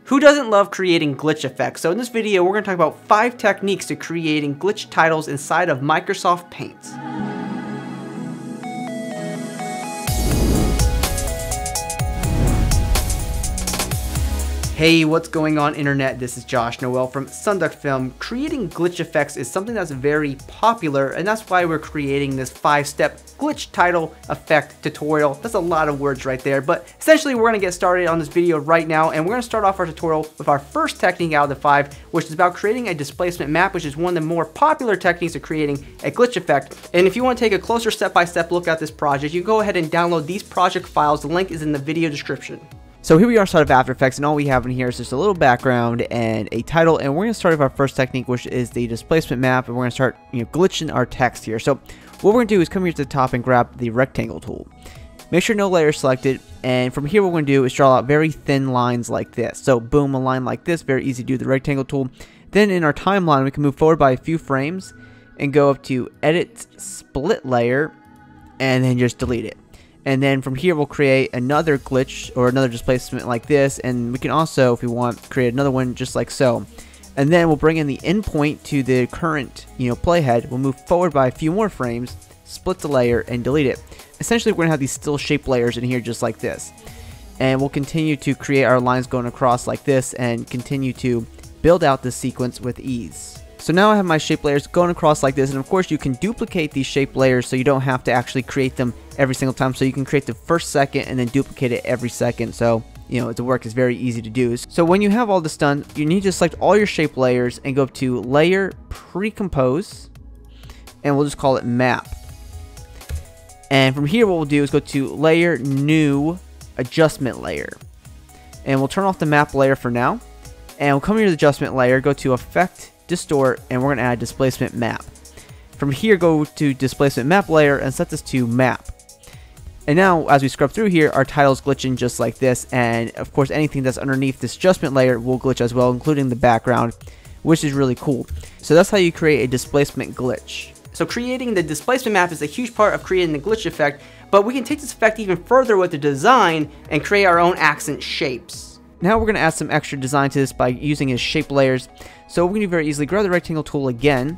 Who doesn't love creating glitch effects? So in this video, we're going to talk about 5 techniques to creating glitch titles inside of Microsoft Paint. Hey, what's going on internet? This is Josh Noel from SonduckFilm. Creating glitch effects is something that's very popular, and that's why we're creating this 5-step glitch title effect tutorial. That's a lot of words right there, but essentially we're gonna get started on this video right now, and we're gonna start off our tutorial with our first technique out of the 5, which is about creating a displacement map, which is one of the more popular techniques of creating a glitch effect. And if you want to take a closer step-by-step look at this project, you can go ahead and download these project files. The link is in the video description. So here we are inside of After Effects, and all we have in here is just a little background and a title, and we're going to start with our first technique, which is the displacement map, and we're going to start glitching our text here. So what we're going to do is come here to the top and grab the rectangle tool. Make sure no layer is selected, and from here what we're going to do is draw out very thin lines like this. So boom, a line like this, very easy to do with the rectangle tool. Then in our timeline we can move forward by a few frames and go up to Edit Split Layer and then just delete it. And then from here we'll create another glitch or another displacement like this, and we can also, if we want, create another one just like so. And then we'll bring in the endpoint to the current playhead. We'll move forward by a few more frames, split the layer, and delete it. Essentially we're going to have these still shape layers in here just like this. And we'll continue to create our lines going across like this and continue to build out this sequence with ease. So now I have my shape layers going across like this, and of course you can duplicate these shape layers so you don't have to actually create them every single time. So you can create the first second and then duplicate it every second, so the work is very easy to do. So when you have all this done, you need to select all your shape layers and go up to Layer, Pre-Compose, and we'll just call it Map. And from here what we'll do is go to Layer, New, Adjustment Layer, and we'll turn off the map layer for now, and we'll come here to the adjustment layer, go to Effect, Distort, and we're going to add Displacement Map. From here go to Displacement Map layer and set this to Map. And now as we scrub through here, our title's glitching just like this, and of course anything that's underneath this adjustment layer will glitch as well, including the background, which is really cool. So that's how you create a displacement glitch. So creating the displacement map is a huge part of creating the glitch effect, but we can take this effect even further with the design and create our own accent shapes. Now we're going to add some extra design to this by using his shape layers. So we can do very easily grab the rectangle tool again,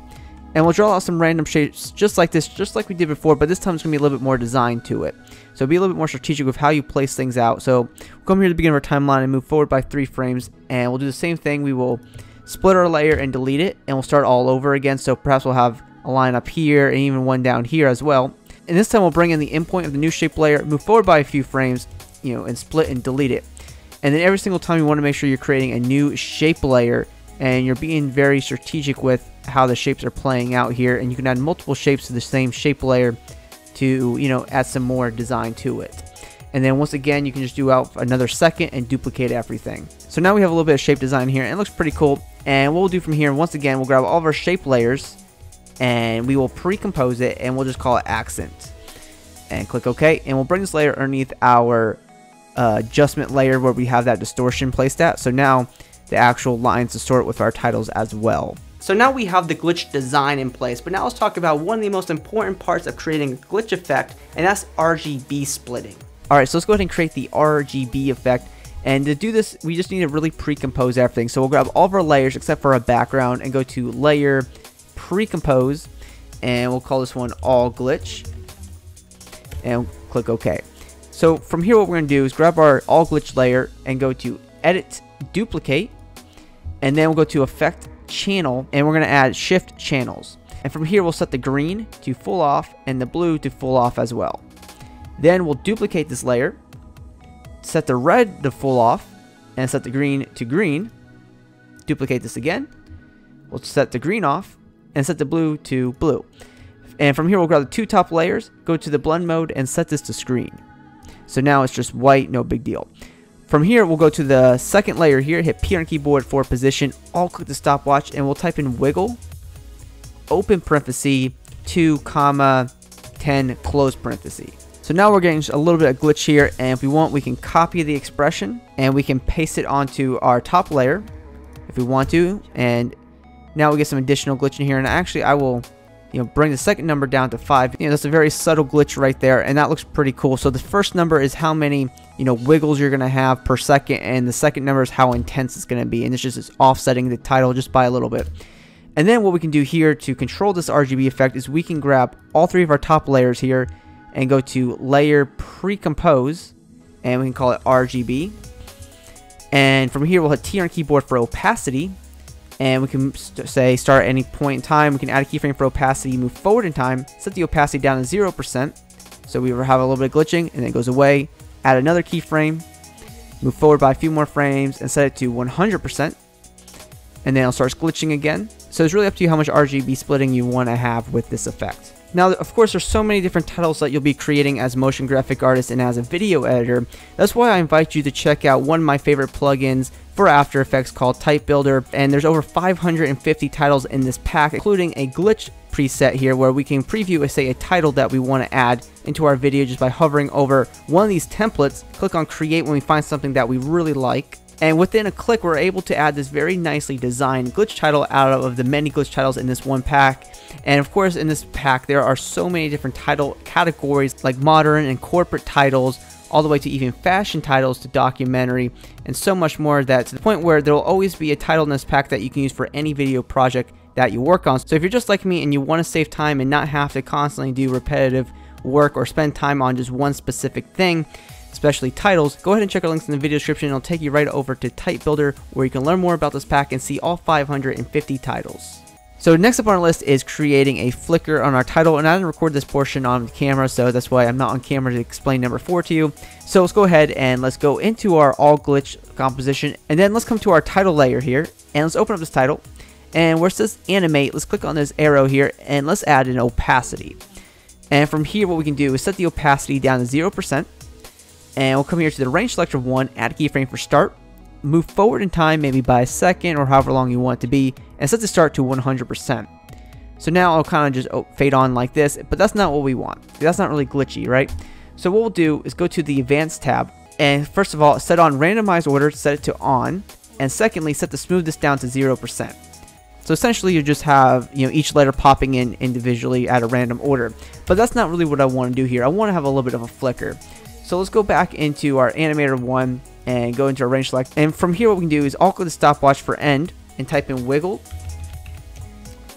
and we'll draw out some random shapes just like this, just like we did before, but this time it's going to be a little bit more design to it. So be a little bit more strategic with how you place things out. So we'll come here to the beginning of our timeline and move forward by 3 frames, and we'll do the same thing. We will split our layer and delete it, and we'll start all over again. So perhaps we'll have a line up here and even one down here as well. And this time we'll bring in the endpoint of the new shape layer, move forward by a few frames, and split and delete it. And then every single time you want to make sure you're creating a new shape layer, and you're being very strategic with how the shapes are playing out here, and you can add multiple shapes to the same shape layer to add some more design to it. And then once again you can just do out another second and duplicate everything. So now we have a little bit of shape design here, and it looks pretty cool. And what we'll do from here, once again we'll grab all of our shape layers and we will pre-compose it, and we'll just call it accent, and click OK, and we'll bring this layer underneath our adjustment layer where we have that distortion placed at. So now the actual lines distort with our titles as well. So now we have the glitch design in place, but now let's talk about one of the most important parts of creating a glitch effect, and that's RGB splitting. Alright, so let's go ahead and create the RGB effect, and to do this we just need to really pre-compose everything. So we'll grab all of our layers except for our background and go to Layer, Pre-Compose, and we'll call this one All Glitch, and click OK. So from here what we're going to do is grab our All Glitch layer and go to Edit, Duplicate, and then we'll go to Effect, Channel, and we're going to add Shift Channels. And from here we'll set the green to full off and the blue to full off as well. Then we'll duplicate this layer, set the red to full off, and set the green to green. Duplicate this again. We'll set the green off and set the blue to blue. And from here we'll grab the 2 top layers, go to the blend mode, and set this to screen. So now it's just white, no big deal. From here we'll go to the second layer here, hit P on keyboard for position, I'll click the stopwatch, and we'll type in wiggle, open parenthesis, 2, 10, close parenthesis. So now we're getting a little bit of glitch here, and if we want we can copy the expression and we can paste it onto our top layer if we want to, and now we get some additional glitch in here. And actually I will bring the second number down to 5. That's a very subtle glitch right there, and that looks pretty cool. So the first number is how many, wiggles you're going to have per second, and the second number is how intense it's going to be, and it's just offsetting the title just by a little bit. And then what we can do here to control this RGB effect is we can grab all three of our top layers here and go to Layer Pre-Compose, and we can call it RGB. And from here we'll hit T on our keyboard for opacity, and we can say start at any point in time. We can add a keyframe for opacity, move forward in time, set the opacity down to 0%, so we have a little bit of glitching, and then it goes away. Add another keyframe, move forward by a few more frames, and set it to 100%, and then it'll start glitching again. So it's really up to you how much RGB splitting you want to have with this effect. Now, of course, there's so many different titles that you'll be creating as a motion graphic artist and as a video editor. That's why I invite you to check out one of my favorite plugins for After Effects called TypeBuilder, and there's over 550 titles in this pack, including a glitch preset here where we can preview, say, a title that we want to add into our video just by hovering over one of these templates. Click on Create when we find something that we really like. And within a click, we're able to add this very nicely designed glitch title out of the many glitch titles in this one pack. And of course, in this pack, there are so many different title categories like modern and corporate titles, all the way to even fashion titles to documentary, and so much more, that to the point where there will always be a title in this pack that you can use for any video project that you work on. So if you're just like me and you want to save time and not have to constantly do repetitive work or spend time on just one specific thing, especially titles, go ahead and check our links in the video description. It'll take you right over to TypeBuilder, where you can learn more about this pack and see all 550 titles. So next up on our list is creating a flicker on our title, and I didn't record this portion on camera, so that's why I'm not on camera to explain number 4 to you. So let's go ahead and let's go into our all glitch composition, and then let's come to our title layer here, and let's open up this title, and where it says animate, let's click on this arrow here, and let's add an opacity. And from here, what we can do is set the opacity down to 0%, and we'll come here to the range selector 1, add a keyframe for start, move forward in time maybe by a second or however long you want it to be, and set the start to 100%. So now it'll kind of just fade on like this, but that's not what we want. That's not really glitchy, right? So what we'll do is go to the Advanced tab, and first of all, set on randomized order, set it to on, and secondly, set the smoothness down to 0%. So essentially you just have, each letter popping in individually at a random order. But that's not really what I want to do here. I want to have a little bit of a flicker. So let's go back into our animator 1 and go into our range select. And from here, what we can do is alt click the stopwatch for end and type in wiggle,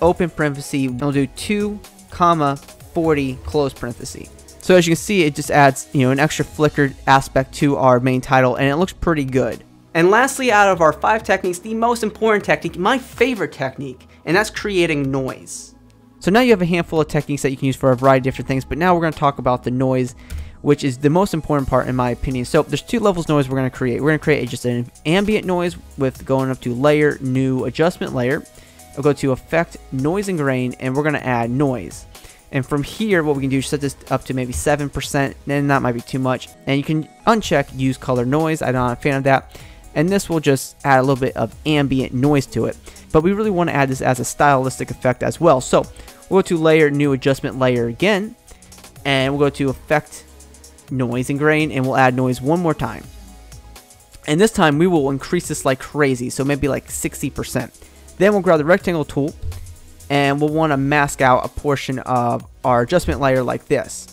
open parenthesis, and we'll do 2, 40, close parenthesis. So as you can see, it just adds, an extra flickered aspect to our main title, and it looks pretty good. And lastly, out of our 5 techniques, the most important technique, my favorite technique, and that's creating noise. So now you have a handful of techniques that you can use for a variety of different things, but now we're going to talk about the noise, which is the most important part in my opinion. So there's 2 levels of noise we're going to create. We're going to create just an ambient noise with going up to layer, new adjustment layer. We'll go to effect, noise and grain, and we're going to add noise. And from here, what we can do is set this up to maybe 7%, then that might be too much. And you can uncheck use color noise. I'm not a fan of that. And this will just add a little bit of ambient noise to it. But we really want to add this as a stylistic effect as well. So we'll go to layer, new adjustment layer again, and we'll go to effect, noise and grain, and we'll add noise one more time. And this time we will increase this like crazy, so maybe like 60%. Then we'll grab the rectangle tool, and we'll want to mask out a portion of our adjustment layer like this.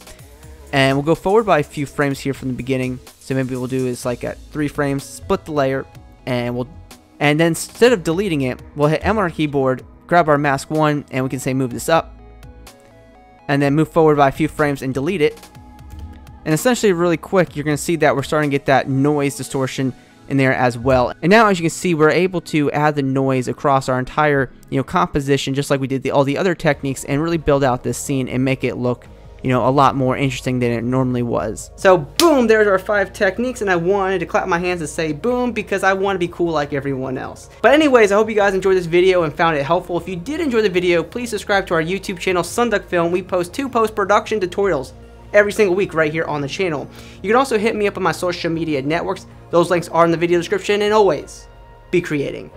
And we'll go forward by a few frames here from the beginning. So maybe we'll do is like at 3 frames, split the layer, and then instead of deleting it, we'll hit M on our keyboard, grab our mask 1, and we can say move this up, and then move forward by a few frames and delete it. And essentially really quick, you're going to see that we're starting to get that noise distortion in there as well. And now as you can see, we're able to add the noise across our entire composition, just like we did all the other techniques, and really build out this scene and make it look a lot more interesting than it normally was. So boom, there's our 5 techniques, and I wanted to clap my hands and say boom because I want to be cool like everyone else. But anyways, I hope you guys enjoyed this video and found it helpful. If you did enjoy the video, please subscribe to our YouTube channel, SonduckFilm. We post 2 post-production tutorials every single week right here on the channel. You can also hit me up on my social media networks. Those links are in the video description, and always be creating.